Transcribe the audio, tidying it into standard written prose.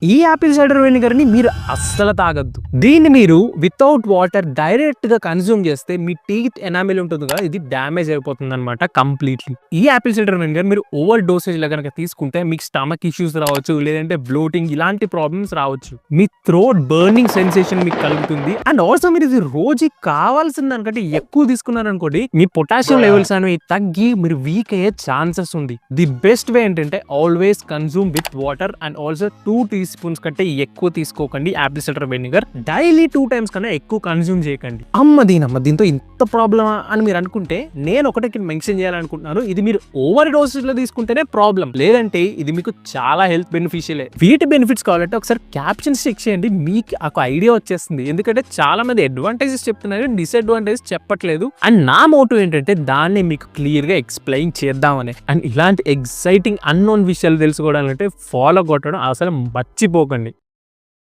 ఈ Apple cider vinegar ని మీరు అస్సలు తాగొద్దు. దీన్ని మీరు వితౌట్ వాటర్ డైరెక్ట్ గా కన్స్యూమ్ చేస్తే మీ టీత్ ఎనామిల్ ఉంటుంది కదా, ఇది డ్యామేజ్ అయిపోతుంది అనమాట కంప్లీట్లీ. ఈ యాపిల్ సైడర్ వెనిగర్ మీరు ఓవర్ డోసేజ్ లా కనుక తీసుకుంటే మీకు స్టమక్ ఇష్యూస్ రావచ్చు, లేదంటే బ్లోటింగ్ ఇలాంటి ప్రాబ్లమ్స్ రావచ్చు. మీ థ్రోట్ బర్నింగ్ సెన్సేషన్ మీకు కలుగుతుంది. అండ్ ఆల్సో మీరు ఇది రోజు కావాల్సిన దానికంటే ఎక్కువ తీసుకున్నారనుకోండి, మీ పొటాషియం లెవెల్స్ అనేవి తగ్గి మీరు వీక్ అయ్యే ఛాన్సెస్ ఉంది. ది బెస్ట్ వే ఏంటంటే always consume with water and also 2 teaspoons కంటే ఎక్కువ తీసుకోకండి. Apple cider vinegar daily 2 times కన్నా ఎక్కువ కన్స్యూమ్ చేయకండి. దీంతో ఇంత ప్రాబ్లమా అని మీరు అనుకుంటే నేను ఒకటి మెన్షన్ చేయాలనుకుంటున్నాను. ఇది మీరు ఓవర్ డోసెస్ లో తీసుకుంటేనే ప్రాబ్లం, లేదంటే ఇది మీకు చాలా హెల్త్ బెనిఫిషియల్. వీటి బెనిఫిట్స్ కావాలంటే ఒకసారి క్యాప్షన్స్ చెక్ చేయండి, మీకు ఒక ఐడియా వచ్చేస్తుంది. ఎందుకంటే చాలా మంది అడ్వాంటేజెస్ చెప్తున్నారు, డిసడ్వాంటేజెస్ చెప్పట్లేదు. అండ్ నా మోటివ్ ఏంటంటే దాన్ని మీకు క్లియర్ గా ఎక్స్ప్లెయిన్ చేద్దామని. అండ్ ఇలాంటి ఎక్సైటింగ్ అన్నోన్ విషయాలు తెలుసుకోవడాలంటే ఫాలో కొట్టడం అసలు మర్చిపోకండి.